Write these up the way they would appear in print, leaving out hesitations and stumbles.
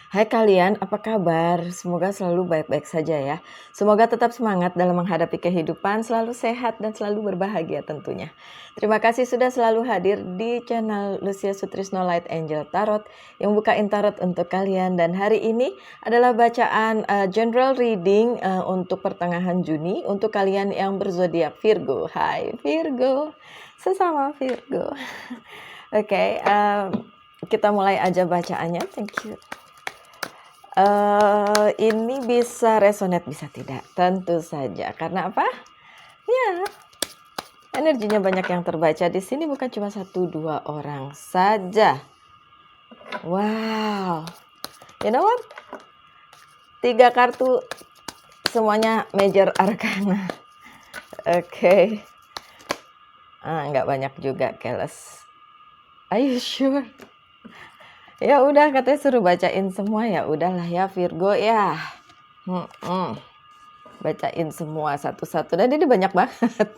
Hai kalian, apa kabar? Semoga selalu baik-baik saja ya. Semoga tetap semangat dalam menghadapi kehidupan, selalu sehat dan selalu berbahagia tentunya. Terima kasih sudah selalu hadir di channel Lucia Sutrisno Light Angel Tarot yang bukain tarot untuk kalian. Dan hari ini adalah bacaan general reading untuk pertengahan Juni untuk kalian yang berzodiak Virgo. Hai Virgo, sesama Virgo. Oke, kita mulai aja bacaannya. Thank you. Ini bisa resonate, bisa tidak. Tentu saja. Karena apa? Ya, energinya banyak yang terbaca di sini, bukan cuma 1-2 orang saja. Wow. You know what? 3 kartu semuanya major arcana. Oke. Nggak banyak juga, Keles. Are you sure? Ya udah, katanya suruh bacain semua, ya udahlah ya Virgo ya. Bacain semua satu-satu, dan ini banyak banget.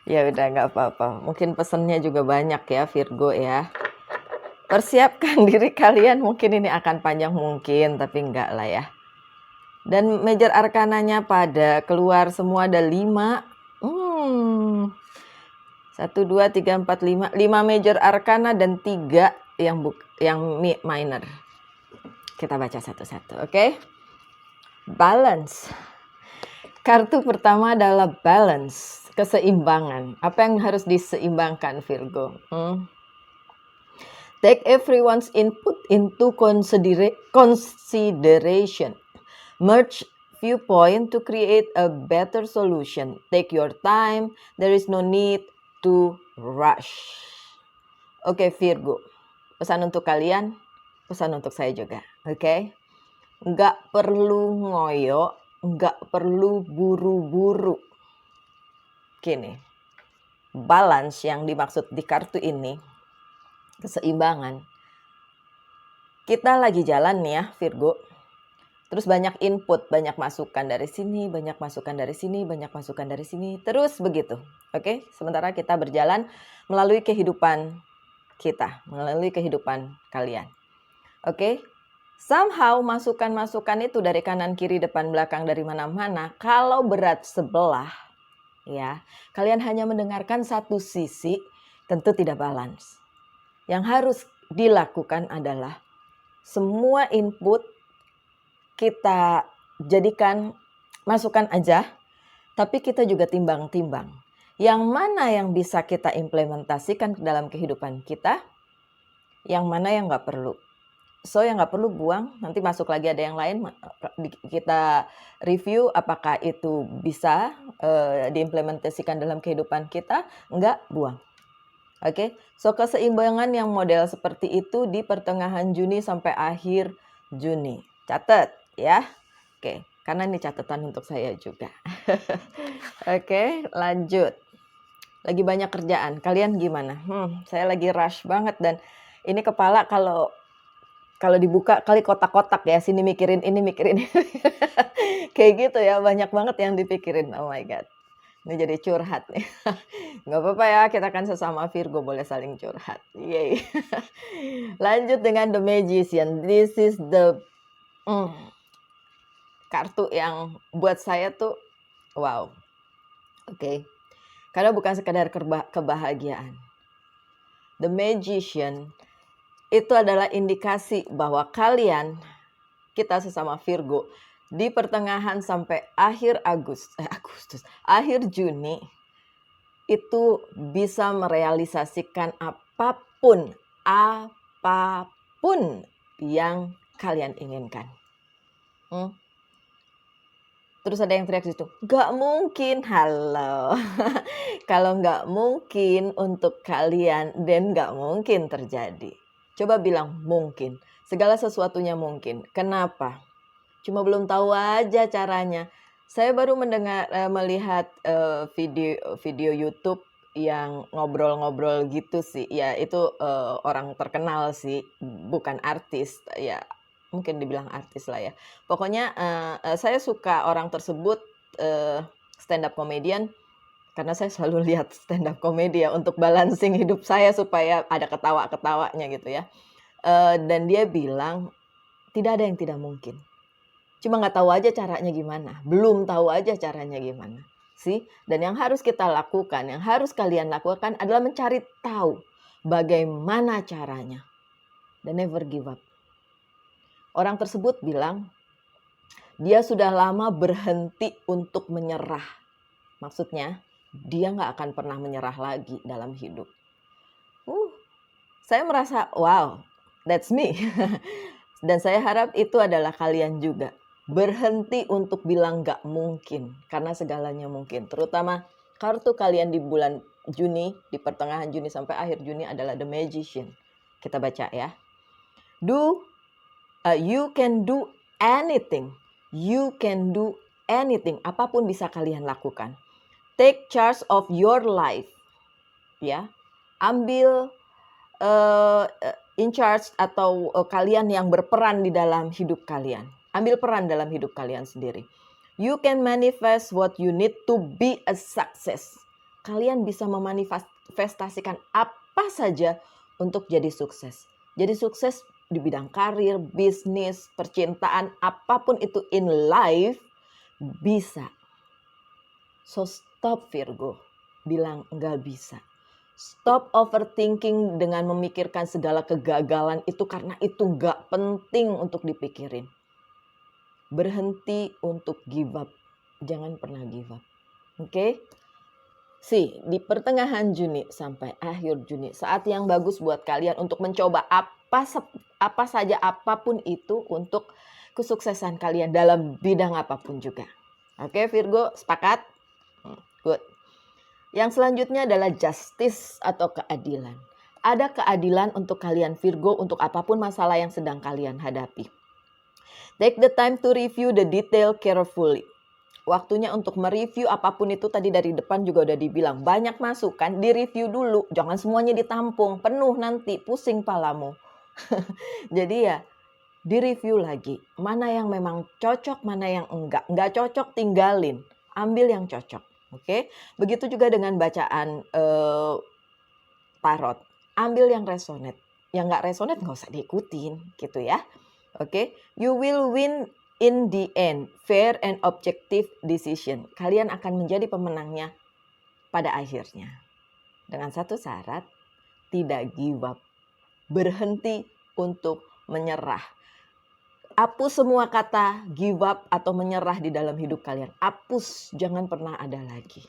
Ya udah, nggak apa-apa. Mungkin pesennya juga banyak ya Virgo ya. Persiapkan diri kalian, mungkin ini akan panjang mungkin, tapi enggak lah ya. Dan major arkananya pada keluar semua ada 5. 1, 2, 3, 4, 5. 5 major arkana dan 3 yang minor. Kita baca satu-satu, oke? Balance. Kartu pertama adalah balance, keseimbangan. Apa yang harus diseimbangkan, Virgo? Take everyone's input into consideration. Merge viewpoint to create a better solution. Take your time. There is no need to rush. Oke, Virgo. Pesan untuk kalian, pesan untuk saya juga. Oke? Nggak perlu ngoyo, nggak perlu buru-buru. Gini, balance yang dimaksud di kartu ini, keseimbangan. Kita lagi jalan nih ya, Virgo. Terus banyak input, banyak masukan dari sini, banyak masukan dari sini, banyak masukan dari sini. Terus begitu, oke? Sementara kita berjalan melalui kehidupan kita, melalui kehidupan kalian. Oke? Somehow masukan-masukan itu dari kanan, kiri, depan, belakang, dari mana-mana, kalau berat sebelah, ya, kalian hanya mendengarkan satu sisi, tentu tidak balance. Yang harus dilakukan adalah semua input kita jadikan masukan aja, tapi kita juga timbang-timbang. Yang mana yang bisa kita implementasikan ke dalam kehidupan kita, yang mana yang nggak perlu. So yang nggak perlu buang, nanti masuk lagi ada yang lain, kita review apakah itu bisa diimplementasikan dalam kehidupan kita, nggak buang. Oke, so keseimbangan yang model seperti itu di pertengahan Juni sampai akhir Juni. Catat ya. Oke, karena ini catatan untuk saya juga. Oke, lanjut. Lagi banyak kerjaan. Kalian gimana? Saya lagi rush banget dan ini kepala kalau dibuka kali kotak-kotak ya, sini mikirin ini, mikirin ini. Kayak gitu ya, banyak banget yang dipikirin. Oh my God. Ini jadi curhat nih. Nggak apa-apa ya, kita kan sesama Virgo, boleh saling curhat. Yay. Lanjut dengan The Magician. This is the kartu yang buat saya tuh wow. Oke. Karena bukan sekadar kebahagiaan. The Magician itu adalah indikasi bahwa kalian, kita sesama Virgo, di pertengahan sampai akhir akhir Juni, itu bisa merealisasikan apapun yang kalian inginkan. Terus ada yang teriak situ, nggak mungkin, halo. Kalau nggak mungkin untuk kalian, dan nggak mungkin terjadi. Coba bilang mungkin, segala sesuatunya mungkin. Kenapa? Cuma belum tahu aja caranya. Saya baru melihat video YouTube yang ngobrol-ngobrol gitu sih. Ya itu orang terkenal sih, bukan artis ya. Mungkin dibilang artis lah ya. Pokoknya saya suka orang tersebut stand up comedian karena saya selalu lihat stand up komedi ya untuk balancing hidup saya supaya ada ketawa-ketawanya gitu ya. Dan dia bilang Tidak ada yang tidak mungkin. Cuma nggak tahu aja caranya gimana. Belum tahu aja caranya gimana. Dan yang harus kita lakukan, yang harus kalian lakukan adalah mencari tahu bagaimana caranya. Dan never give up. Orang tersebut bilang, dia sudah lama berhenti untuk menyerah. Maksudnya, dia nggak akan pernah menyerah lagi dalam hidup. Saya merasa, wow, that's me. Dan saya harap itu adalah kalian juga. Berhenti untuk bilang nggak mungkin, karena segalanya mungkin. Terutama kartu kalian di bulan Juni, di pertengahan Juni sampai akhir Juni adalah The Magician. Kita baca ya. You can do anything. You can do anything. Apapun bisa kalian lakukan. Take charge of your life. Ya, ambil in charge atau kalian yang berperan di dalam hidup kalian. Ambil peran dalam hidup kalian sendiri. You can manifest what you need to be a success. Kalian bisa memanifestasikan apa saja untuk jadi sukses. Jadi sukses di bidang karir, bisnis, percintaan, apapun itu in life bisa. So stop Virgo, bilang enggak bisa. Stop overthinking dengan memikirkan segala kegagalan itu karena itu enggak penting untuk dipikirin. Berhenti untuk give up. Jangan pernah give up. Oke? Di pertengahan Juni sampai akhir Juni, saat yang bagus buat kalian untuk mencoba apa saja apapun itu untuk kesuksesan kalian dalam bidang apapun juga. Oke, Virgo, sepakat? Good. Yang selanjutnya adalah justice atau keadilan. Ada keadilan untuk kalian Virgo untuk apapun masalah yang sedang kalian hadapi. Take the time to review the detail carefully. Waktunya untuk mereview apapun itu tadi dari depan juga udah dibilang. Banyak masukan, direview dulu. Jangan semuanya ditampung, penuh nanti, pusing palamu. Jadi ya, direview lagi. Mana yang memang cocok, mana yang enggak. Enggak cocok, tinggalin. Ambil yang cocok. Oke? Begitu juga dengan bacaan tarot. Ambil yang resonate. Yang enggak resonate nggak usah diikutin. Gitu ya. Oke? You will win in the end, fair and objective decision. Kalian akan menjadi pemenangnya pada akhirnya. Dengan satu syarat, tidak give up. Berhenti untuk menyerah. Hapus semua kata give up atau menyerah di dalam hidup kalian. Hapus, jangan pernah ada lagi.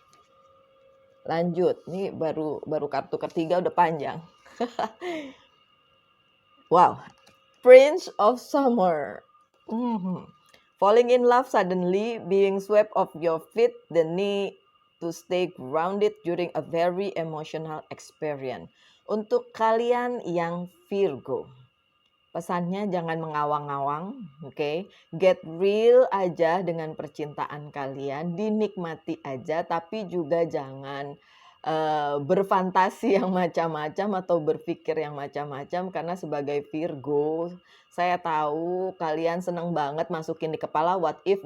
Lanjut, ini baru kartu ketiga udah panjang. Wow, Prince of Summer. Falling in love suddenly, being swept off your feet, the need to stay grounded during a very emotional experience. Untuk kalian yang Virgo, pesannya jangan mengawang-awang, oke? Get real aja dengan percintaan kalian, dinikmati aja, tapi juga jangan berfantasi yang macam-macam atau berpikir yang macam-macam, karena sebagai Virgo, saya tahu kalian senang banget masukin di kepala what if.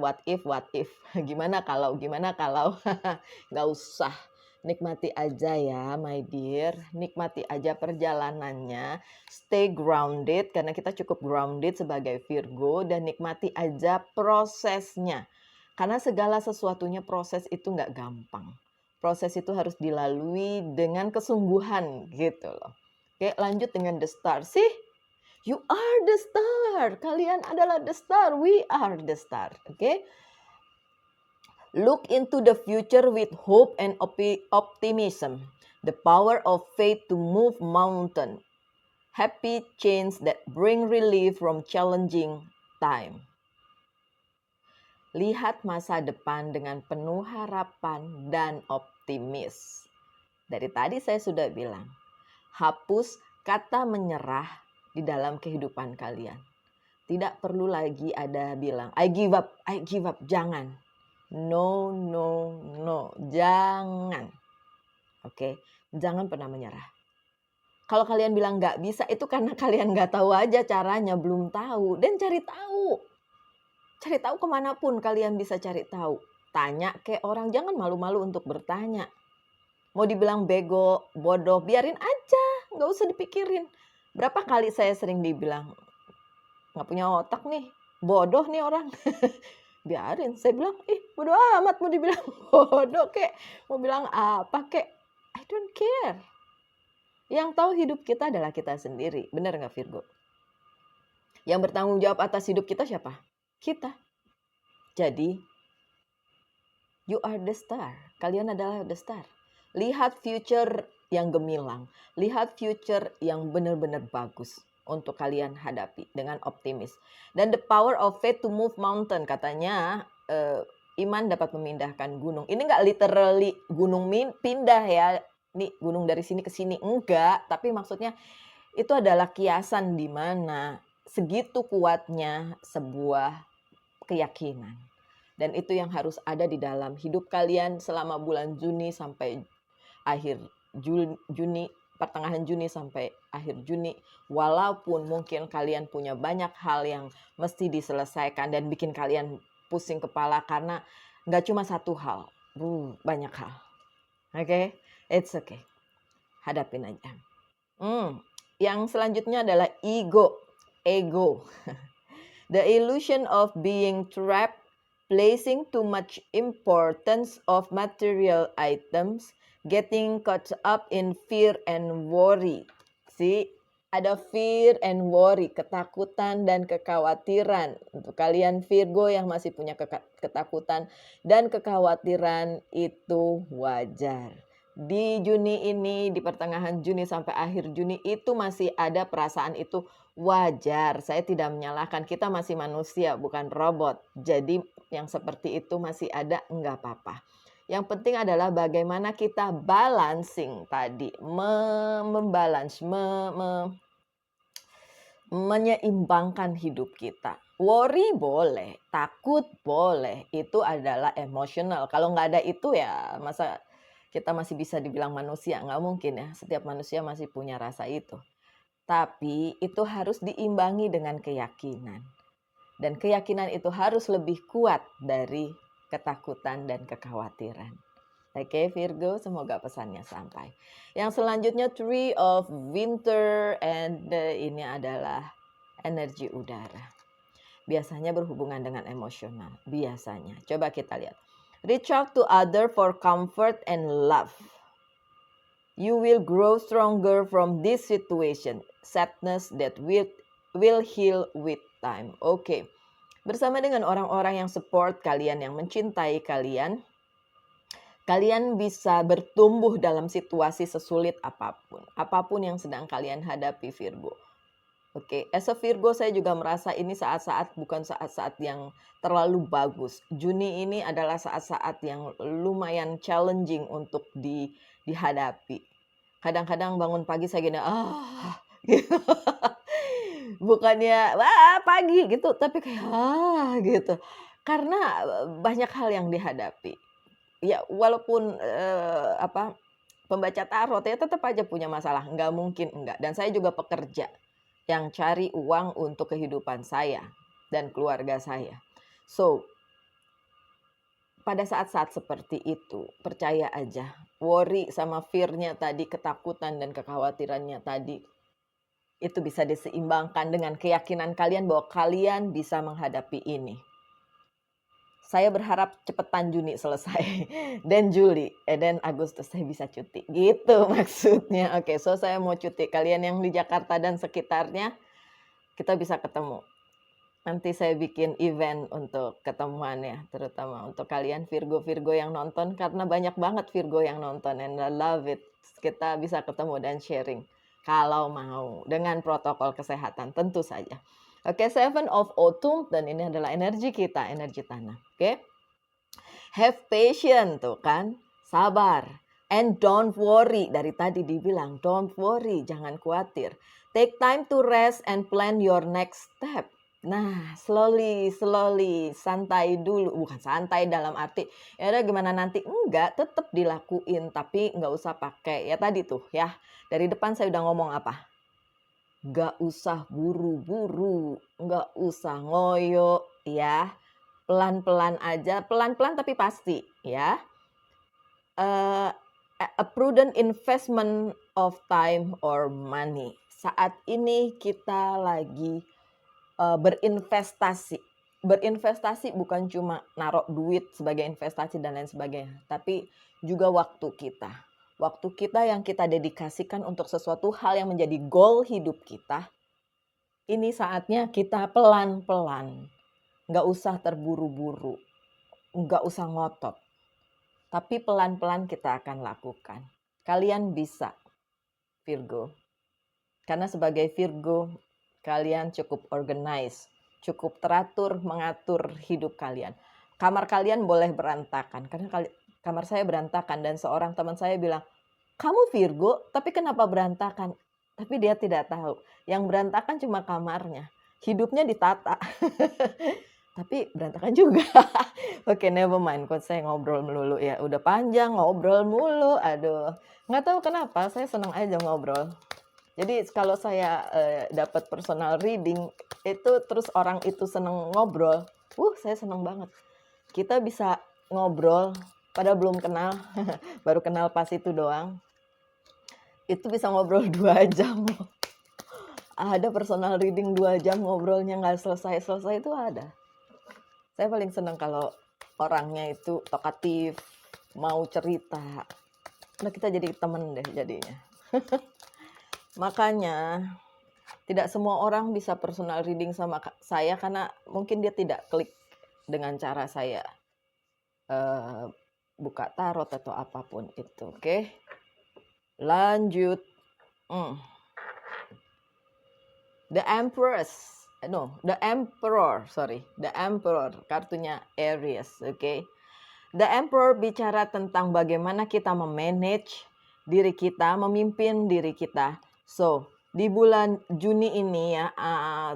Gimana kalau, nggak usah. Nikmati aja ya my dear, nikmati aja perjalanannya, stay grounded karena kita cukup grounded sebagai Virgo, dan nikmati aja prosesnya. Karena segala sesuatunya proses itu nggak gampang. Proses itu harus dilalui dengan kesungguhan gitu loh. Oke, lanjut dengan the star. You are the star. Kalian adalah the star. We are the star. Oke. Look into the future with hope and optimism. The power of faith to move mountain. Happy change that bring relief from challenging time. Lihat masa depan dengan penuh harapan dan optimis. Dari tadi saya sudah bilang, hapus kata menyerah di dalam kehidupan kalian. Tidak perlu lagi ada bilang, I give up, jangan. No, jangan. Oke, jangan pernah menyerah. Kalau kalian bilang nggak bisa, itu karena kalian nggak tahu aja caranya, belum tahu. Dan cari tahu. Cari tahu kemanapun kalian bisa cari tahu. Tanya ke orang, jangan malu-malu untuk bertanya. Mau dibilang bego, bodoh, biarin aja. Nggak usah dipikirin. Berapa kali saya sering dibilang, nggak punya otak nih, bodoh nih orang. Biarin, saya bilang, bodoh amat mau dibilang bodoh kek, mau bilang apa kek, I don't care. Yang tahu hidup kita adalah kita sendiri, benar nggak Virgo? Yang bertanggung jawab atas hidup kita siapa? Kita. Jadi, you are the star, kalian adalah the star. Lihat future yang gemilang, lihat future yang benar-benar bagus untuk kalian hadapi dengan optimis. Dan the power of faith to move mountain, katanya iman dapat memindahkan gunung. Ini nggak literally gunung pindah ya, nih gunung dari sini ke sini, enggak. Tapi maksudnya itu adalah kiasan di mana segitu kuatnya sebuah keyakinan. Dan itu yang harus ada di dalam hidup kalian selama bulan Juni sampai akhir Juni, pertengahan Juni sampai akhir Juni. Walaupun mungkin kalian punya banyak hal yang mesti diselesaikan dan bikin kalian pusing kepala karena nggak cuma satu hal, banyak hal. Oke, it's okay. Hadapin aja. Yang selanjutnya adalah ego. The illusion of being trapped, placing too much importance of material items, getting caught up in fear and worry. See, ada fear and worry, ketakutan dan kekhawatiran. Untuk kalian Virgo yang masih punya ketakutan dan kekhawatiran itu wajar. Di Juni ini, di pertengahan Juni sampai akhir Juni itu masih ada perasaan itu wajar. Saya tidak menyalahkan, kita masih manusia bukan robot. Jadi yang seperti itu masih ada, enggak apa-apa. Yang penting adalah bagaimana kita balancing tadi, membalance, menyeimbangkan hidup kita. Worry boleh, takut boleh, itu adalah emosional. Kalau nggak ada itu ya masa kita masih bisa dibilang manusia? Nggak mungkin ya, setiap manusia masih punya rasa itu. Tapi itu harus diimbangi dengan keyakinan. Dan keyakinan itu harus lebih kuat dari ketakutan dan kekhawatiran. Oke Virgo, semoga pesannya sampai. Yang selanjutnya Tree of Winter, and ini adalah energi udara. Biasanya berhubungan dengan emosional, biasanya. Coba kita lihat. Reach out to other for comfort and love. You will grow stronger from this situation. Sadness that will heal with time. Oke. Bersama dengan orang-orang yang support kalian, yang mencintai kalian, kalian bisa bertumbuh dalam situasi sesulit apapun. Apapun yang sedang kalian hadapi Virgo. Oke, as a Virgo saya juga merasa ini saat-saat bukan saat-saat yang terlalu bagus. Juni ini adalah saat-saat yang lumayan challenging untuk dihadapi. Kadang-kadang bangun pagi saya gini, gitu. Bukannya wah pagi gitu, tapi kayak gitu. Karena banyak hal yang dihadapi. Ya walaupun pembaca tarot ya tetap aja punya masalah, nggak mungkin enggak. Dan saya juga pekerja yang cari uang untuk kehidupan saya dan keluarga saya. So, pada saat-saat seperti itu, percaya aja, worry sama fear-nya tadi, ketakutan dan kekhawatirannya tadi, itu bisa diseimbangkan dengan keyakinan kalian bahwa kalian bisa menghadapi ini. Saya berharap cepetan Juni selesai, dan Juli, dan Agustus saya bisa cuti. Gitu maksudnya. Oke, so saya mau cuti. Kalian yang di Jakarta dan sekitarnya, kita bisa ketemu. Nanti saya bikin event untuk ketemuan ya, terutama untuk kalian Virgo-Virgo yang nonton, karena banyak banget Virgo yang nonton, and I love it. Kita bisa ketemu dan sharing, kalau mau, dengan protokol kesehatan, tentu saja. Oke, Seven of Autumn, dan ini adalah energi kita, energi tanah. Oke, have patience tuh kan, sabar, and don't worry. Dari tadi dibilang don't worry, jangan khawatir. Take time to rest and plan your next step. Nah, slowly, santai dulu. Bukan santai dalam arti, ya udah gimana nanti. Enggak, tetap dilakuin. Tapi nggak usah pakai, ya tadi tuh ya. Dari depan saya udah ngomong apa? Nggak usah buru-buru, nggak usah ngoyo ya. Pelan-pelan aja, pelan-pelan tapi pasti ya. A prudent investment of time or money. Saat ini kita lagi berinvestasi. Berinvestasi bukan cuma naruh duit sebagai investasi dan lain sebagainya, tapi juga waktu kita. Waktu kita yang kita dedikasikan untuk sesuatu hal yang menjadi goal hidup kita, ini saatnya kita pelan-pelan. Nggak usah terburu-buru, nggak usah ngotot, tapi pelan-pelan kita akan lakukan. Kalian bisa, Virgo. Karena sebagai Virgo, kalian cukup organize, cukup teratur mengatur hidup kalian. Kamar kalian boleh berantakan, karena kamar saya berantakan dan seorang teman saya bilang, kamu Virgo, tapi kenapa berantakan? Tapi dia tidak tahu, yang berantakan cuma kamarnya, hidupnya ditata. Tapi berantakan juga. Oke, never mind, kok saya ngobrol melulu ya, udah panjang ngobrol mulu, aduh. Nggak tahu kenapa, saya senang aja ngobrol. Jadi kalau saya dapat personal reading itu terus orang itu seneng ngobrol, saya seneng banget. Kita bisa ngobrol, padahal belum kenal, baru kenal pas itu doang. Itu bisa ngobrol 2 jam. Ada personal reading 2 jam ngobrolnya nggak selesai-selesai itu ada. Saya paling seneng kalau orangnya itu talkatif, mau cerita. Nah kita jadi temen deh jadinya. Makanya tidak semua orang bisa personal reading sama saya karena mungkin dia tidak klik dengan cara saya buka tarot atau apapun itu. Oke. Lanjut. The Emperor, kartunya Aries, oke. The Emperor bicara tentang bagaimana kita memanage diri kita, memimpin diri kita. So, di bulan Juni ini ya,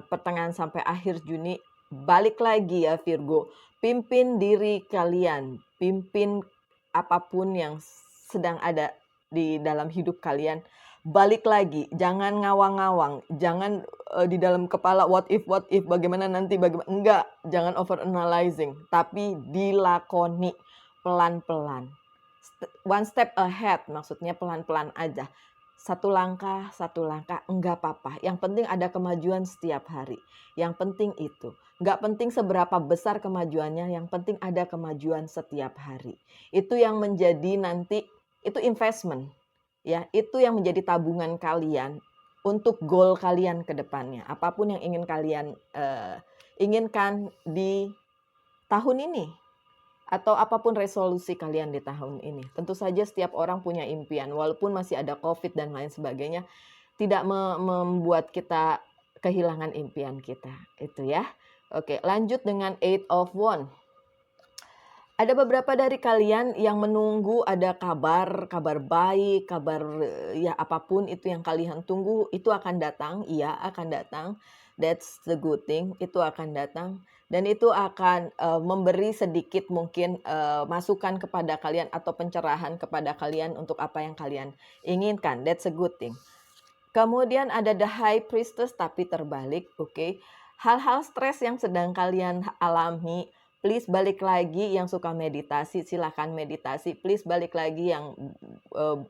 pertengahan sampai akhir Juni, balik lagi ya Virgo, pimpin diri kalian, pimpin apapun yang sedang ada di dalam hidup kalian. Balik lagi, jangan ngawang-ngawang, jangan di dalam kepala what if, bagaimana nanti, enggak, jangan over analyzing, tapi dilakoni pelan-pelan. One step ahead, maksudnya pelan-pelan aja. Satu langkah, enggak apa-apa. Yang penting ada kemajuan setiap hari. Yang penting itu. Enggak penting seberapa besar kemajuannya, yang penting ada kemajuan setiap hari. Itu yang menjadi nanti, itu investment. Ya, itu yang menjadi tabungan kalian untuk goal kalian ke depannya. Apapun yang ingin kalian inginkan di tahun ini atau apapun resolusi kalian di tahun ini. Tentu saja setiap orang punya impian, walaupun masih ada COVID dan lain sebagainya, tidak membuat kita kehilangan impian kita. Itu ya. Oke, lanjut dengan 8 of Wands. Ada beberapa dari kalian yang menunggu ada kabar baik, kabar ya apapun itu yang kalian tunggu, itu akan datang, iya akan datang. That's the good thing, itu akan datang. Dan itu akan memberi sedikit mungkin masukan kepada kalian atau pencerahan kepada kalian untuk apa yang kalian inginkan. That's a good thing. Kemudian ada the High Priestess tapi terbalik, oke. Hal-hal stres yang sedang kalian alami, please balik lagi. Yang suka meditasi, silakan meditasi. Please balik lagi. Yang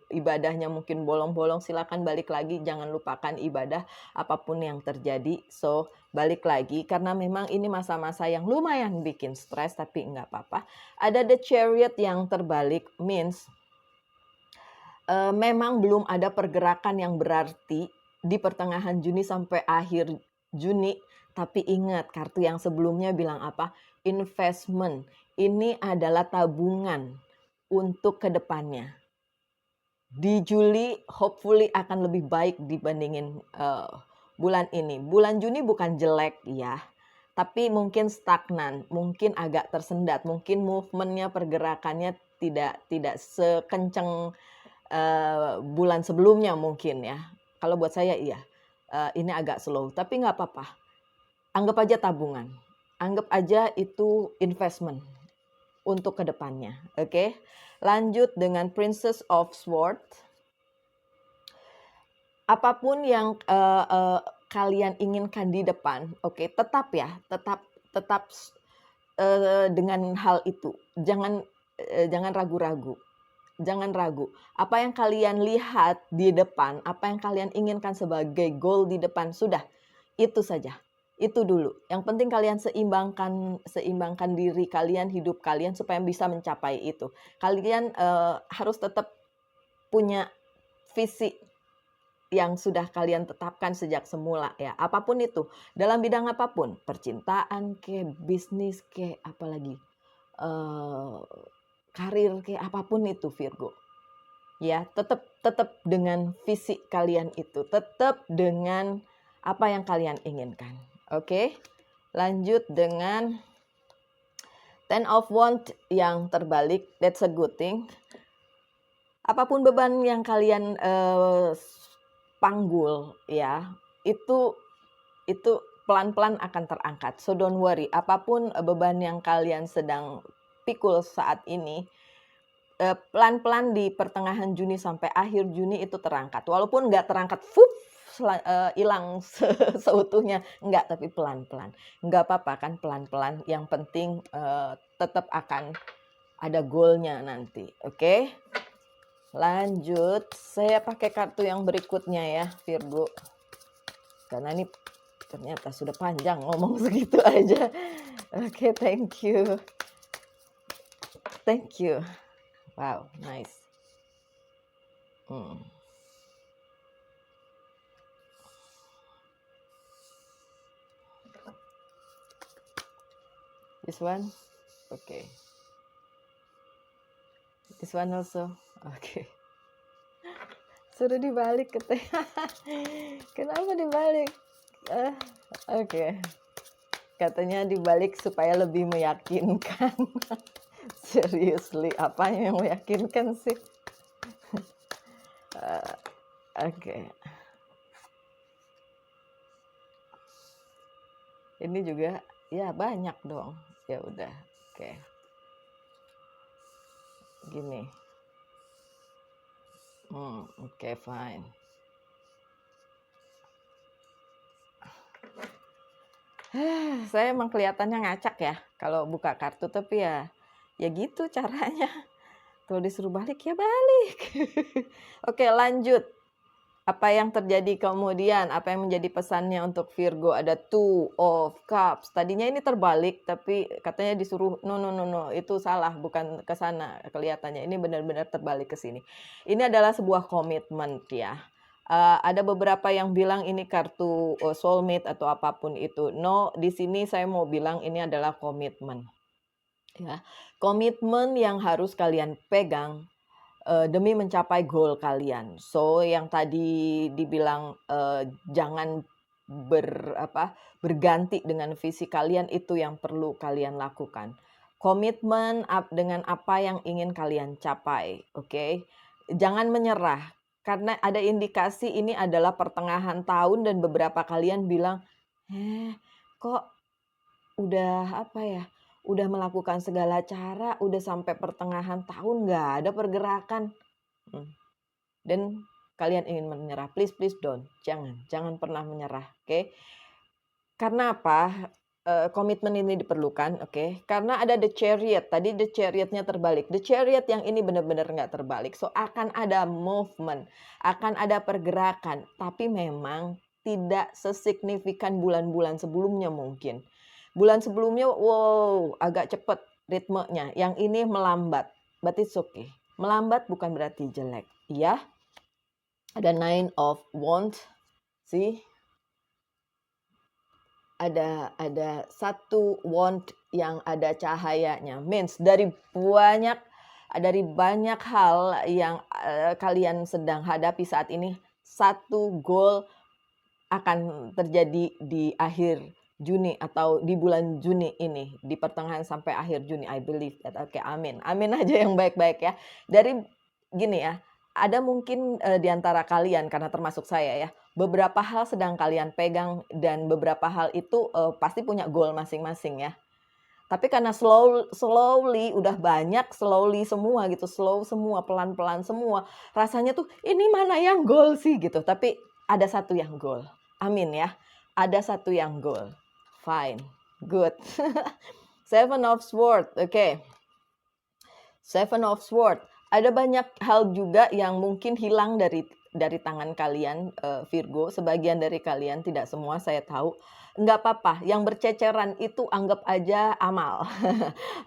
ibadahnya mungkin bolong-bolong, silakan balik lagi. Jangan lupakan ibadah apapun yang terjadi. So, balik lagi. Karena memang ini masa-masa yang lumayan bikin stres, tapi nggak apa-apa. Ada the Chariot yang terbalik, means memang belum ada pergerakan yang berarti di pertengahan Juni sampai akhir Juni. Tapi ingat, kartu yang sebelumnya bilang apa? Investment. Ini adalah tabungan untuk kedepannya. Di Juli, hopefully akan lebih baik dibandingin bulan ini. Bulan Juni bukan jelek ya, tapi mungkin stagnan, mungkin agak tersendat, mungkin movementnya, pergerakannya tidak sekencang bulan sebelumnya mungkin ya. Kalau buat saya iya, ini agak slow, tapi nggak apa-apa. Anggap aja tabungan, anggap aja itu investment untuk kedepannya. Oke, lanjut dengan Princess of Swords. Apapun yang kalian inginkan di depan, oke, tetap ya, tetap dengan hal itu. Jangan ragu-ragu. Jangan ragu. Apa yang kalian lihat di depan, apa yang kalian inginkan sebagai goal di depan, sudah, itu saja. Itu dulu. Yang penting kalian seimbangkan diri kalian, hidup kalian supaya bisa mencapai itu. Kalian harus tetap punya visi yang sudah kalian tetapkan sejak semula ya. Apapun itu, dalam bidang apapun, percintaan ke, bisnis ke, apalagi karir ke, apapun itu Virgo. Ya, tetap dengan visi kalian itu, tetap dengan apa yang kalian inginkan. Oke. Lanjut dengan Ten of Wands yang terbalik, that's a good thing. Apapun beban yang kalian panggul ya, itu pelan-pelan akan terangkat. So don't worry, apapun beban yang kalian sedang pikul saat ini, pelan-pelan di pertengahan Juni sampai akhir Juni itu terangkat. Walaupun nggak terangkat hilang seutuhnya, nggak, tapi pelan-pelan. Nggak apa-apa kan pelan-pelan, yang penting tetap akan ada goalnya nanti. Oke? Lanjut, saya pakai kartu yang berikutnya ya Virgo. Karena ini ternyata sudah panjang ngomong segitu aja. Oke, thank you. Thank you. Wow, nice. This one? Okay. This one also? Okay. Sudah dibalik katanya. Kenapa dibalik? Oke. Katanya dibalik supaya lebih meyakinkan. Seriously, apanya yang meyakinkan sih? Oke. Ini juga ya banyak dong. Ya udah. Oke. Gini. Oke, fine. Saya emang kelihatannya ngacak ya kalau buka kartu, tapi ya gitu caranya. Kalau disuruh balik ya balik. Oke, lanjut. Apa yang terjadi kemudian? Apa yang menjadi pesannya untuk Virgo? Ada Two of Cups. Tadinya ini terbalik, tapi katanya disuruh no, itu salah, bukan ke sana kelihatannya. Ini benar-benar terbalik ke sini. Ini adalah sebuah komitmen ya. Ada beberapa yang bilang ini kartu soulmate atau apapun itu. No, di sini saya mau bilang ini adalah komitmen. Ya, komitmen yang harus kalian pegang demi mencapai goal kalian. So yang tadi dibilang jangan berganti dengan visi kalian, itu yang perlu kalian lakukan. Komitmen dengan apa yang ingin kalian capai, oke? Jangan menyerah, karena ada indikasi ini adalah pertengahan tahun dan beberapa kalian bilang, kok udah udah melakukan segala cara, udah sampai pertengahan tahun nggak ada pergerakan. Dan kalian ingin menyerah, please don't. Jangan pernah menyerah, oke? Karena apa? Komitmen ini diperlukan, oke? Karena ada the chariot, tadi the chariotnya terbalik. The chariot yang ini benar-benar nggak terbalik. So akan ada movement, akan ada pergerakan, tapi memang tidak sesignifikan bulan-bulan sebelumnya mungkin. Bulan sebelumnya, wow, agak cepat ritmenya. Yang ini melambat, but it's okay. Melambat bukan berarti jelek, ya. Ada Nine of Wands, see? Ada satu wand yang ada cahayanya. Means dari banyak hal yang kalian sedang hadapi saat ini, satu goal akan terjadi di akhir Juni atau di bulan Juni ini, di pertengahan sampai akhir Juni, I believe that. Oke, amin aja yang baik-baik ya. Dari gini ya, ada mungkin di antara kalian, karena termasuk saya ya, beberapa hal sedang kalian pegang dan beberapa hal itu pasti punya goal masing-masing ya. Tapi karena slowly udah banyak, slowly semua gitu, slow semua, pelan-pelan semua, rasanya tuh ini mana yang goal sih gitu. Tapi ada satu yang goal. Amin ya. Ada satu yang goal. Fine. Good. Seven of Swords. Oke. Seven of Swords. Ada banyak hal juga yang mungkin hilang dari dari tangan kalian, Virgo, sebagian dari kalian, tidak semua saya tahu. Nggak apa-apa, yang berceceran itu anggap aja amal.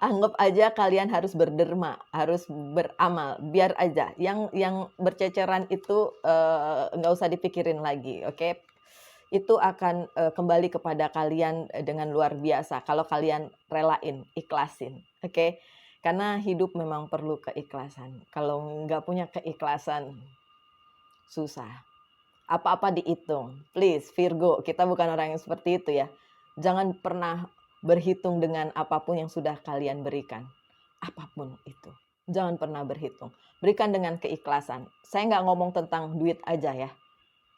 Anggap aja kalian harus berderma, harus beramal, biar aja. Yang berceceran itu, nggak usah dipikirin lagi, oke? Itu akan, kembali kepada kalian, dengan luar biasa kalau kalian relain, ikhlasin, oke? Karena hidup memang perlu keikhlasan. Kalau nggak punya keikhlasan, susah. Apa-apa dihitung. Please, Virgo, kita bukan orang yang seperti itu ya. Jangan pernah berhitung dengan apapun yang sudah kalian berikan. Apapun itu. Jangan pernah berhitung. Berikan dengan keikhlasan. Saya nggak ngomong tentang duit aja ya.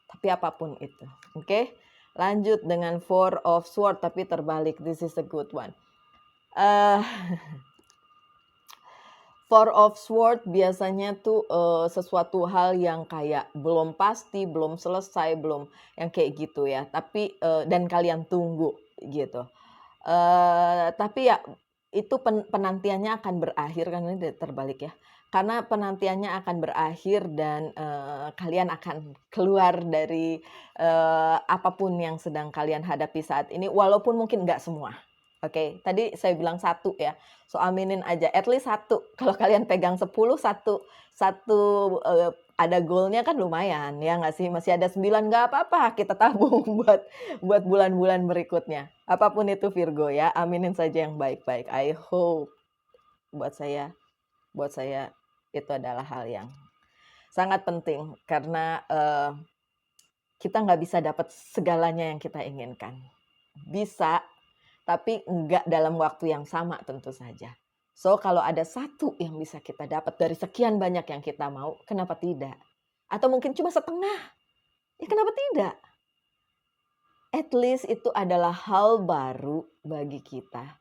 Tapi apapun itu. Oke? Lanjut dengan Four of Swords, tapi terbalik. This is a good one. Four of Swords biasanya tuh sesuatu hal yang kayak belum pasti, belum selesai, belum yang kayak gitu ya. Tapi dan kalian tunggu gitu. Tapi ya itu penantiannya akan berakhir kan ini terbalik ya. Karena penantiannya akan berakhir dan kalian akan keluar dari apapun yang sedang kalian hadapi saat ini, walaupun mungkin nggak semua. Oke, tadi saya bilang satu ya. So aminin aja, at least satu. Kalau kalian pegang 10, satu ada goalnya kan lumayan ya nggak sih? Masih ada 9 nggak apa-apa, kita tabung buat bulan-bulan berikutnya. Apapun itu Virgo ya, aminin saja yang baik-baik. I hope buat saya itu adalah hal yang sangat penting karena kita nggak bisa dapat segalanya yang kita inginkan. Bisa, tapi enggak dalam waktu yang sama tentu saja. So, kalau ada satu yang bisa kita dapat dari sekian banyak yang kita mau, kenapa tidak? Atau mungkin cuma setengah, ya kenapa tidak? At least itu adalah hal baru bagi kita.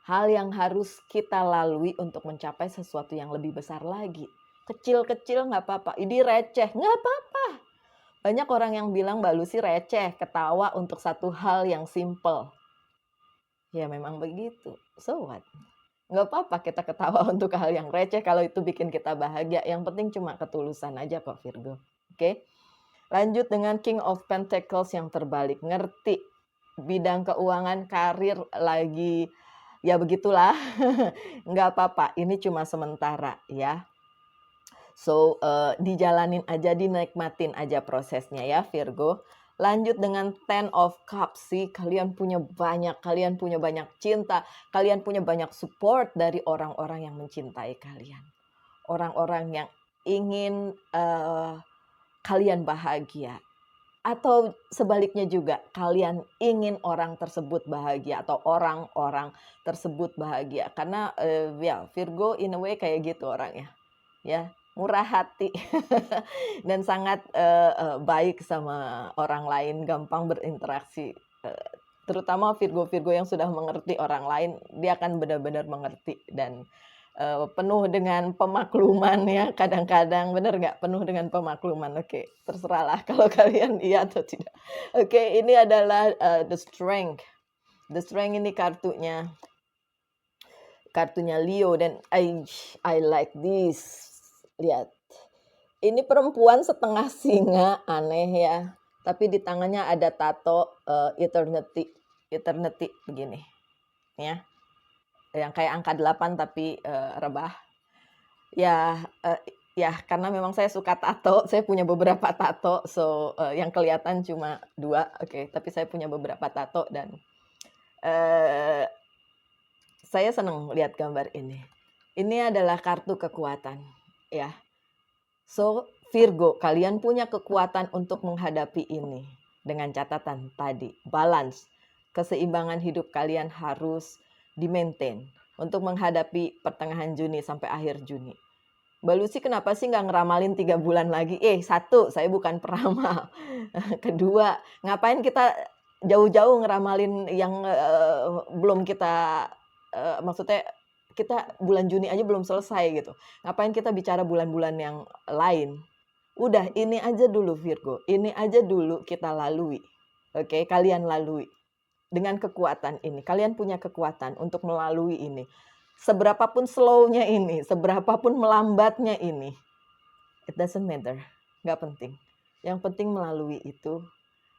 Hal yang harus kita lalui untuk mencapai sesuatu yang lebih besar lagi. Kecil-kecil nggak apa-apa, ini receh, nggak apa-apa. Banyak orang yang bilang Mbak Lucy receh, ketawa untuk satu hal yang simple. Ya memang begitu. So what? Nggak apa-apa kita ketawa untuk hal yang receh kalau itu bikin kita bahagia. Yang penting cuma ketulusan aja kok Virgo. Oke? Lanjut dengan King of Pentacles yang terbalik. Ngerti bidang keuangan, karir lagi ya begitulah. Nggak apa-apa. Ini cuma sementara ya. So dijalanin aja, dinikmatin aja prosesnya ya Virgo. Lanjut dengan Ten of Cups sih, kalian punya banyak cinta, kalian punya banyak support dari orang-orang yang mencintai kalian. Orang-orang yang ingin kalian bahagia. Atau sebaliknya juga, kalian ingin orang tersebut bahagia atau orang-orang tersebut bahagia. Karena ya Virgo in a way kayak gitu orangnya. Ya, murah hati dan sangat baik sama orang lain, gampang berinteraksi. Terutama Virgo-Virgo yang sudah mengerti orang lain, dia akan benar-benar mengerti dan penuh dengan pemakluman ya. Kadang-kadang benar nggak penuh dengan pemakluman? Oke, terserahlah kalau kalian iya atau tidak. Oke, ini adalah the strength. The strength ini kartunya Leo dan I like this. Lihat, ini perempuan setengah singa, aneh ya. Tapi di tangannya ada tato eternity begini, ya. Yang kayak angka 8 tapi rebah. Ya, ya karena memang saya suka tato, saya punya beberapa tato. So yang kelihatan cuma 2, oke. Tapi saya punya beberapa tato dan saya senang lihat gambar ini. Ini adalah kartu kekuatan, ya. So, Virgo, kalian punya kekuatan untuk menghadapi ini. Dengan catatan tadi, balance. Keseimbangan hidup kalian harus di-maintain untuk menghadapi pertengahan Juni sampai akhir Juni. Mbak Lucy kenapa sih nggak ngeramalin 3 bulan lagi? Satu, saya bukan peramal. Kedua, ngapain kita jauh-jauh ngeramalin yang belum kita, maksudnya kita bulan Juni aja belum selesai gitu. Ngapain kita bicara bulan-bulan yang lain? Udah, ini aja dulu Virgo. Ini aja dulu kita lalui. Oke, kalian lalui. Dengan kekuatan ini. Kalian punya kekuatan untuk melalui ini. Seberapapun slow-nya ini, seberapapun melambatnya ini. It doesn't matter. nggak penting. Yang penting melalui itu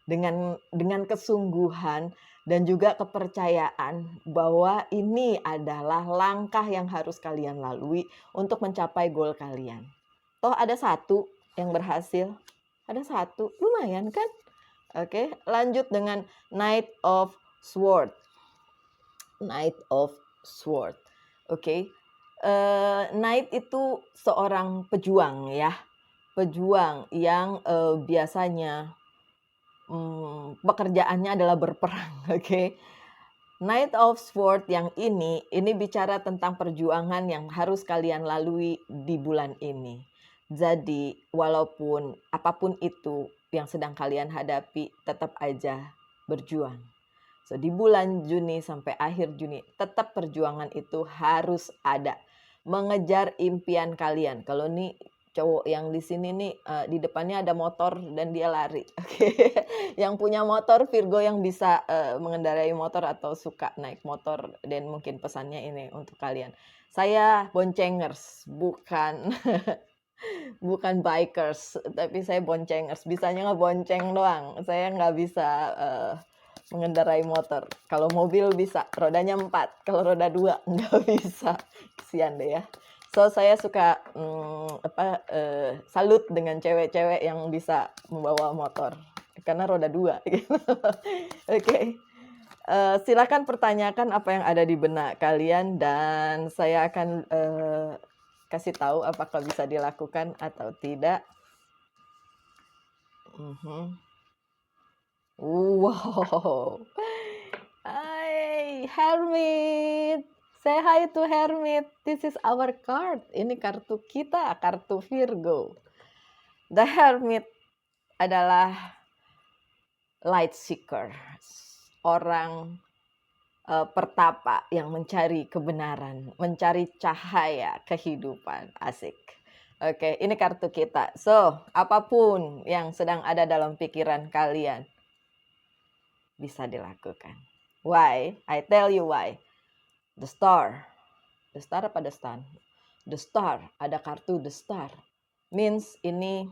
dengan kesungguhan dan juga kepercayaan bahwa ini adalah langkah yang harus kalian lalui untuk mencapai goal kalian. Toh ada satu yang berhasil, ada satu, lumayan kan? Oke, lanjut dengan Knight of Sword. Knight of Sword. Oke. Knight itu seorang pejuang ya. Pejuang yang biasanya pekerjaannya adalah berperang, oke. Knight of Sword yang ini bicara tentang perjuangan yang harus kalian lalui di bulan ini. Jadi, walaupun apapun itu yang sedang kalian hadapi, tetap aja berjuang. So, di bulan Juni sampai akhir Juni, tetap perjuangan itu harus ada. Mengejar impian kalian. Kalau nih cowok yang di sini nih di depannya ada motor dan dia lari. Oke. Yang punya motor Virgo yang bisa mengendarai motor atau suka naik motor, dan mungkin pesannya ini untuk kalian. Saya boncengers, bukan bukan bikers, tapi saya boncengers. Bisanya ngebonceng doang. Saya nggak bisa mengendarai motor. Kalau mobil bisa, rodanya 4. Kalau roda 2 nggak bisa. Kesian deh ya. So, saya suka salut dengan cewek-cewek yang bisa membawa motor. Karena roda 2. Gitu. Oke. Silakan pertanyakan apa yang ada di benak kalian dan saya akan kasih tahu apakah bisa dilakukan atau tidak. Wow. Hai, Hermit. Say hi to Hermit. This is our card. Ini kartu kita, kartu Virgo. The Hermit adalah light seeker. Orang pertapa yang mencari kebenaran, mencari cahaya kehidupan. Asik. Oke, ini kartu kita. So, apapun yang sedang ada dalam pikiran kalian bisa dilakukan. Why? I tell you why. The Star. The Star apa The Sun? The Star. Ada kartu The Star. Means ini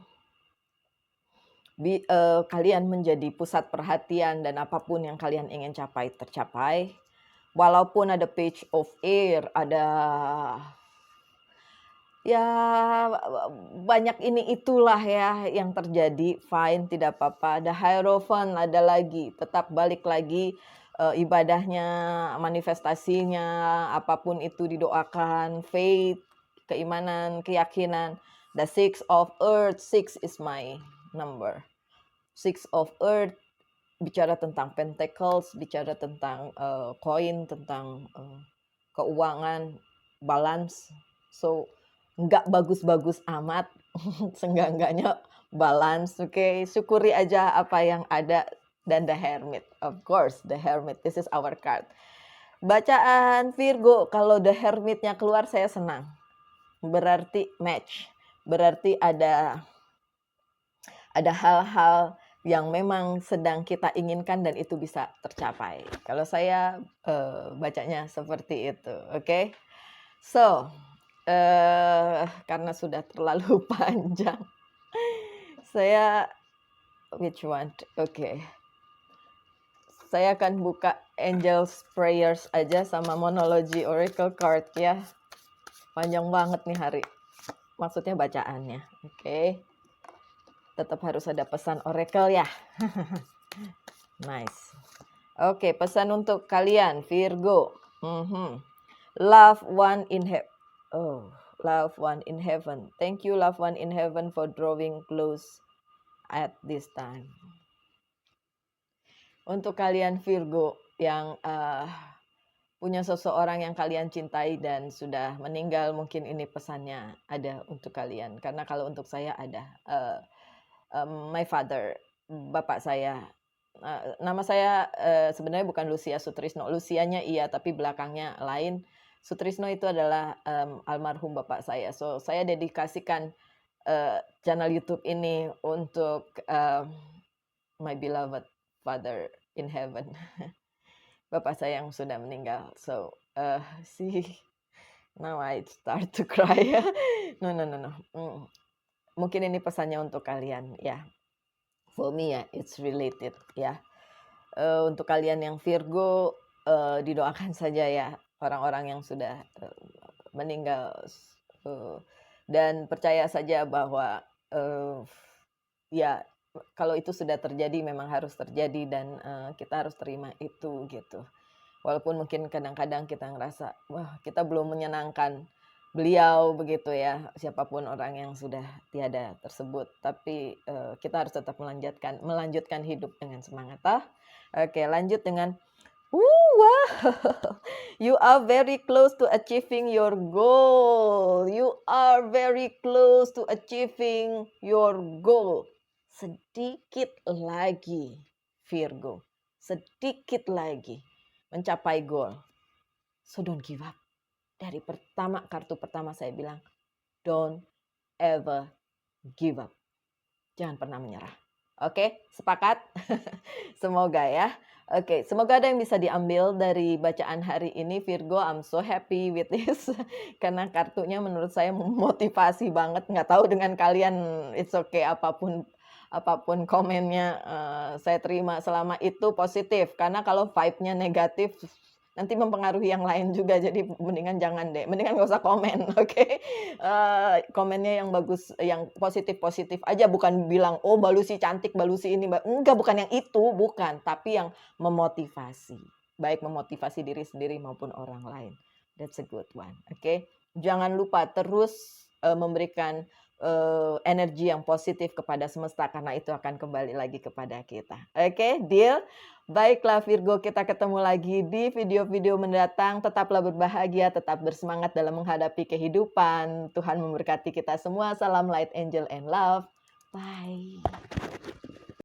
kalian menjadi pusat perhatian dan apapun yang kalian ingin capai tercapai. Walaupun ada Page of Air, ada ya banyak ini itulah ya yang terjadi, fine, tidak apa-apa. Ada Hierophant, ada lagi, tetap balik lagi ibadahnya, manifestasinya, apapun itu didoakan, faith, keimanan, keyakinan. The Six of Earth, 6 is my number. Six of Earth bicara tentang pentacles, bicara tentang koin, tentang keuangan, balance. So, nggak bagus-bagus amat, seenggak-enggaknya balance, oke. Syukuri aja apa yang ada. Dan The Hermit, of course, The Hermit, this is our card. Bacaan Virgo, kalau The Hermitnya keluar saya senang. Berarti match, berarti ada hal-hal yang memang sedang kita inginkan dan itu bisa tercapai. Kalau saya bacanya seperti itu, oke. So, karena sudah terlalu panjang, saya which one? Oke. Saya akan buka Angel's Prayers aja sama Monology Oracle card ya. Panjang banget nih hari. Maksudnya bacaannya. Oke. Tetap harus ada pesan Oracle ya. Nice. Oke, pesan untuk kalian Virgo. Love one in heaven. Oh, love one in heaven. Thank you, love one in heaven, for drawing close at this time. Untuk kalian Virgo yang punya seseorang yang kalian cintai dan sudah meninggal, mungkin ini pesannya ada untuk kalian. Karena kalau untuk saya ada my father, bapak saya. Nama saya sebenarnya bukan Lucia Sutrisno. Lucianya iya, tapi belakangnya lain. Sutrisno itu adalah almarhum bapak saya. So, saya dedikasikan channel YouTube ini untuk my beloved father in heaven. Bapak saya yang sudah meninggal. So, see, now I start to cry. No. mungkin ini pesannya untuk kalian ya. For me ya, it's related ya. Untuk kalian yang Virgo, didoakan saja ya orang-orang yang sudah meninggal, dan percaya saja bahwa ya kalau itu sudah terjadi memang harus terjadi dan kita harus terima itu gitu. Walaupun mungkin kadang-kadang kita ngerasa wah kita belum menyenangkan beliau begitu ya, siapapun orang yang sudah tiada tersebut, tapi kita harus tetap melanjutkan hidup dengan semangat. Oke, lanjut dengan wow, you are very close to achieving your goal. You are very close to achieving your goal. Sedikit lagi, Virgo. Sedikit lagi mencapai goal. So don't give up. Dari kartu pertama saya bilang, don't ever give up. Jangan pernah menyerah. Oke, sepakat? Semoga ya. Oke, semoga ada yang bisa diambil dari bacaan hari ini, Virgo. I'm so happy with this. Karena kartunya menurut saya memotivasi banget. Nggak tahu dengan kalian, it's okay apapun komennya saya terima selama itu positif. Karena kalau vibe-nya negatif, nanti mempengaruhi yang lain juga. Jadi mendingan jangan deh. Mendingan nggak usah komen, oke? Komennya yang bagus, yang positif-positif aja. Bukan bilang, oh Balusi cantik, Balusi ini. Enggak, bukan yang itu. Bukan. Tapi yang memotivasi. Baik memotivasi diri sendiri maupun orang lain. That's a good one, oke? Jangan lupa terus memberikan energi yang positif kepada semesta. Karena itu akan kembali lagi kepada kita. Oke, deal? Baiklah Virgo, kita ketemu lagi di video-video mendatang. Tetaplah berbahagia, tetap bersemangat dalam menghadapi kehidupan. Tuhan memberkati kita semua. Salam light, angel, and love. Bye.